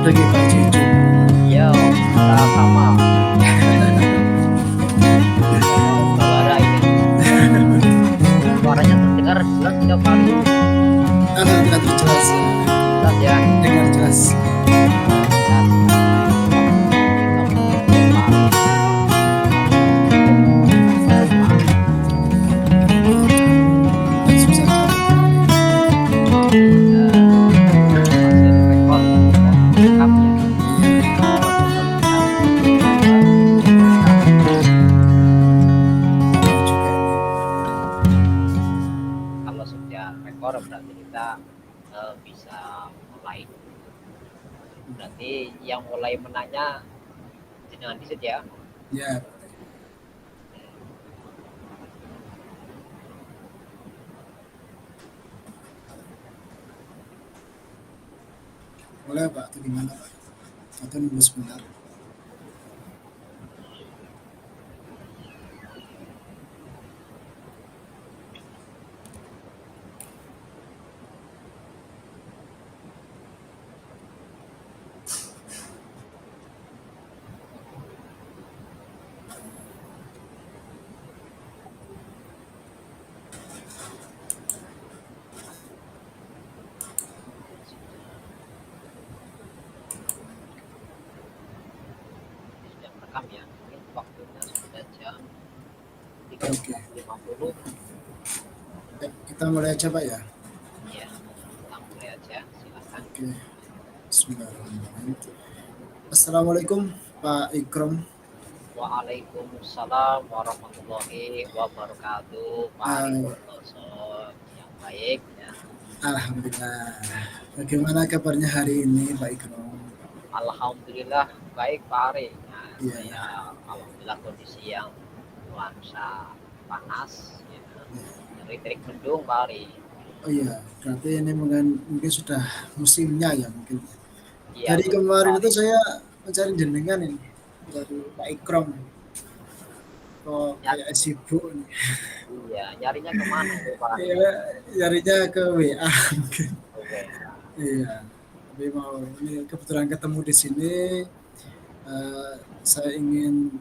lagi Pak Jeju. Yo, sama-sama. Sama Bawara ini. Suaranya terdengar jelas tidak kali. Alhamdulillah terjelas, Jelas ya. dengar jelas. Jelas. Langsung saja. Hasil rekor lengkap ya. Juga. Kalau sudah rekor berarti kita bisa mulai. Berarti yang mulai menanya jenengan disit ya. Ya, boleh Pak, atau gimana Pak? Atau nunggu sebentar? Sudah rekam ya. Mungkin waktunya sudah jam Oke, 13.50. ya, kita mulai aja Pak ya. Ya, kita mulai aja. Silakan. Oke, Bismillahirrahmanirrahim. Assalamualaikum Pak Ikram. Waalaikumsalam warahmatullahi wabarakatuh. Pak Ari Ah, Purnoso yang baik ya. Alhamdulillah. Bagaimana kabarnya hari ini Pak Ikram? Alhamdulillah baik Pak Ari. Nah, Iya, saya alhamdulillah kondisi yang nuansa panas ya. iya. Terik mendung Pak Ari. Oh iya, berarti ini mungkin sudah musimnya ya mungkin. Iya Dari betul Pak kemarin itu Ari. saya mencari jenengan ini dari Pak Ikram. Kok Ya, kayak sibuk nih. iya nyarinya kemana tuh Pak Ari? Iya, nyarinya ke WA mungkin. Oke. Iya, tapi mau ini kebetulan ketemu di sini. Saya ingin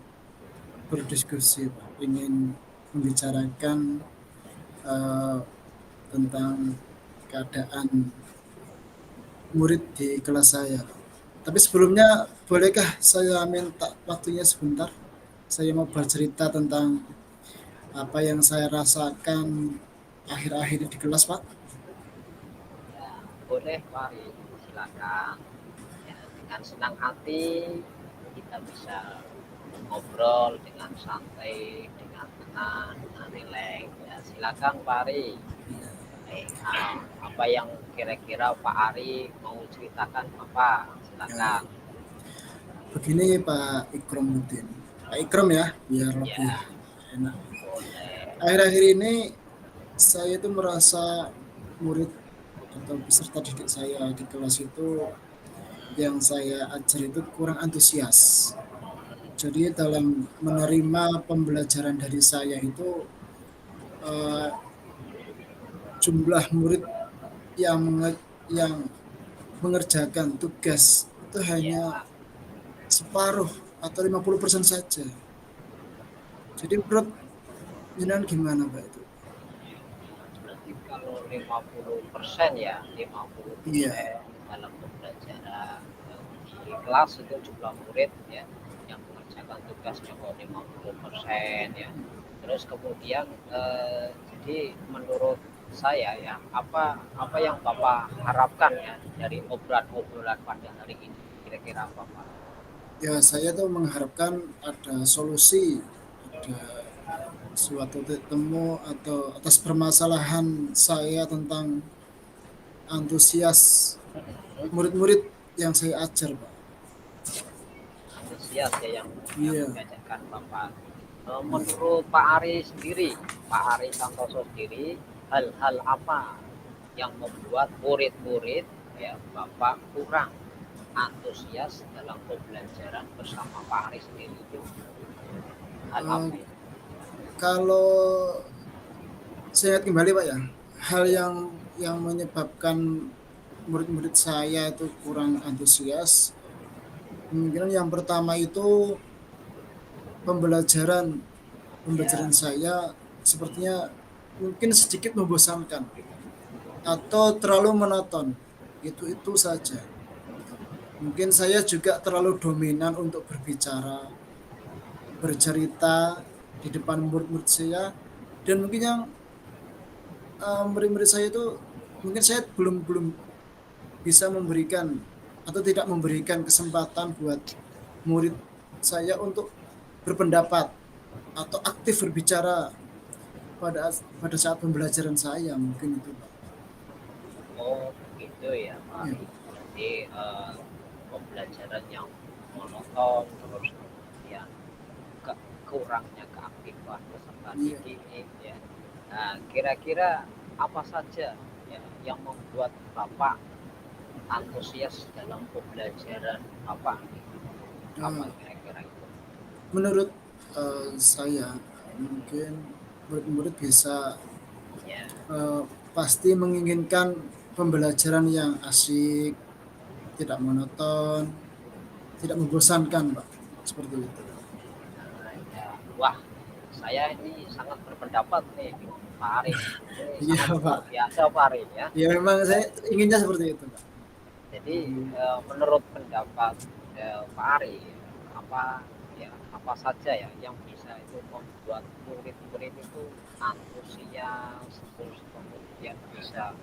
berdiskusi, Pak. Ingin membicarakan eh, tentang keadaan murid di kelas saya. Tapi sebelumnya, bolehkah saya minta waktunya sebentar? Saya mau bercerita tentang apa yang saya rasakan akhir-akhir ini di kelas, Pak. Ya, boleh Pak Ari. Silakan. Ya, dengan senang hati kita bisa ngobrol dengan santai, dengan tenang, dengan rileks. Ya, silakan Pak Ari. Apa yang kira-kira Pak Ari mau ceritakan apa? Ya, Silakan. begini Pak Ikromuddin. Pak Ikram ya, biar lebih Ya, enak. boleh. Akhir-akhir ini saya itu merasa murid atau peserta didik saya di kelas itu yang saya ajar itu kurang antusias. Jadi dalam menerima pembelajaran dari saya itu eh, jumlah murid yang yang mengerjakan tugas itu hanya Ya, separuh atau 50% saja. Jadi menurut jenengan gimana Pak itu? berarti kalau 50% ya, Iya, 50% dalam pembelajaran di kelas itu jumlah murid ya yang mengerjakan tugas cuma 50% ya. Terus kemudian jadi menurut saya ya apa yang Bapak harapkan ya dari obrolan-obrolan pada hari ini kira-kira apa Pak? ya saya tuh mengharapkan ada solusi, ada suatu titik temu atau atas permasalahan saya tentang antusias murid-murid yang saya ajar, Pak. Antusias ya yang Iya, diajarkan Bapak. Menurut Pak Ari sendiri, Pak Ari Santoso sendiri, hal-hal apa yang membuat murid-murid ya Bapak kurang antusias dalam pembelajaran bersama Pak Ari sendiri itu hal eh, apa ya? kalau saya ingat kembali Pak ya, hal yang menyebabkan murid-murid saya itu kurang antusias, kemungkinan yang pertama itu pembelajaran Ya, pembelajaran saya sepertinya mungkin sedikit membosankan atau terlalu monoton. Itu saja. Mungkin saya juga terlalu dominan untuk berbicara, bercerita di depan murid-murid saya, dan mungkin yang murid-murid saya itu mungkin saya belum belum bisa memberikan atau tidak memberikan kesempatan buat murid saya untuk berpendapat atau aktif berbicara pada pada saat pembelajaran saya, mungkin itu Pak. oh gitu ya Pak. Ya, Berarti pembelajaran yang monoton terus kemudian kurangnya keaktifan peserta iya. didik ya. Nah, kira-kira apa saja ya, yang membuat Bapak antusias dalam pembelajaran Bapak? Apa Nah, kira-kira itu? menurut saya mungkin murid-murid bisa Ya, eh, pasti menginginkan pembelajaran yang asik, tidak monoton, tidak membosankan, Pak. Seperti itu. ya. Wah, saya ini sangat berpendapat nih, Pak Ari. Ini Iya, sangat luar Pak. biasa, Pak Ari ya. Ya memang saya inginnya seperti itu, Pak. Jadi menurut pendapat Pak Ari, apa ya apa saja ya yang bisa itu membuat murid-murid itu antusias terus kemudian bisa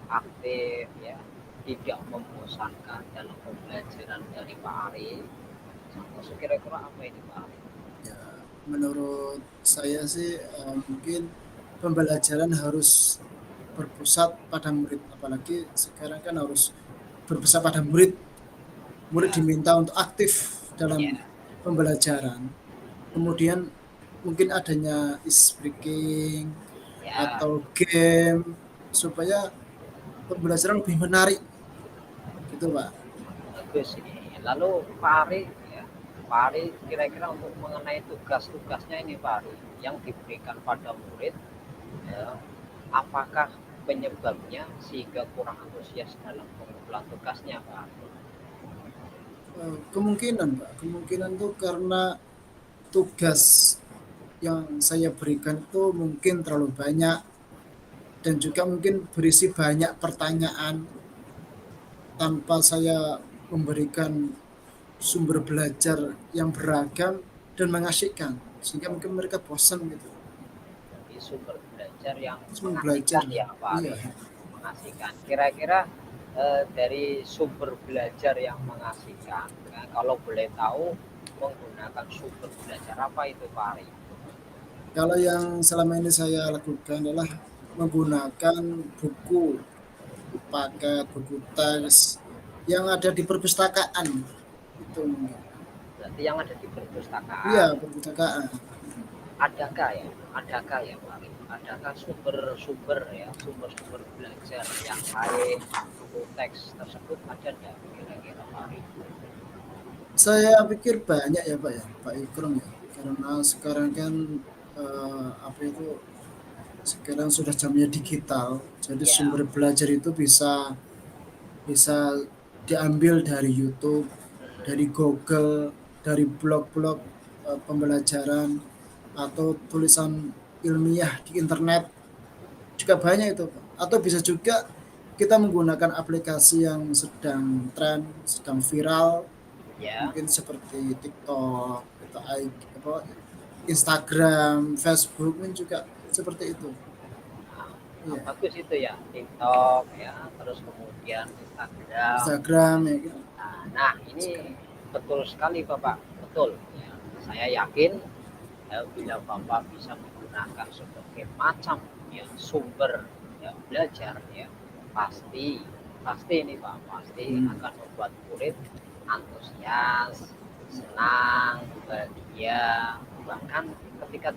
aktif ya, tidak membosankan dalam pembelajaran dari Pak Ari. Maksud kira-kira apa ini Pak Ari? Ya, menurut saya sih mungkin pembelajaran harus berpusat pada murid, apalagi sekarang kan harus berpusat pada murid. Murid Ya, diminta untuk aktif dalam ya, pembelajaran. Kemudian mungkin adanya ice breaking ya, atau game supaya pembelajaran lebih menarik, gitu Pak. bagus ini. Lalu Pak Ari ya, Pak Ari kira-kira untuk mengenai tugas-tugasnya ini Pak Ari yang diberikan pada murid ya, apakah penyebabnya sehingga kurang antusias dalam pengumpulan tugasnya Pak? Kemungkinan Pak, kemungkinan tuh karena tugas yang saya berikan itu mungkin terlalu banyak dan juga mungkin berisi banyak pertanyaan tanpa saya memberikan sumber belajar yang beragam dan mengasyikkan sehingga mungkin mereka bosan gitu. Jadi sumber belajar yang Semua belajar, mengasihkan ya Pak iya. Ari, mengasihkan. Kira-kira dari sumber belajar yang mengasihkan, nah, kalau boleh tahu menggunakan sumber belajar apa itu Pak Ari? Kalau yang selama ini saya lakukan adalah menggunakan buku paket, buku teks yang ada di perpustakaan itu mungkin. Berarti yang ada di Iya, perpustakaan. perpustakaan. Adakah ya Pak Ari? Adakah sumber-sumber ya, sumber-sumber belajar yang lain, buku teks tersebut ada nggak kira-kira Pak Ari? Saya pikir banyak ya Pak ya, Pak Ikram ya. Karena sekarang kan apa itu sekarang sudah jamnya digital, jadi Ya, sumber belajar itu bisa bisa diambil dari YouTube, dari Google, dari blog-blog pembelajaran atau tulisan ilmiah di internet juga banyak itu Pak. Atau bisa juga kita menggunakan aplikasi yang sedang tren, sedang viral, ya. mungkin seperti TikTok atau apa, Instagram, Facebook mungkin juga seperti itu. Nah, Iya, bagus itu ya, TikTok ya, terus kemudian Instagram. Instagram ya kan. Nah, ini betul sekali Bapak, betul. Ya. Saya yakin bila Bapak bisa menggunakan sebagai macam ya, sumber ya, belajar ya, pasti pasti ini Pak, pasti Hmm. akan membuat murid antusias, senang, bahagia, bahkan ketika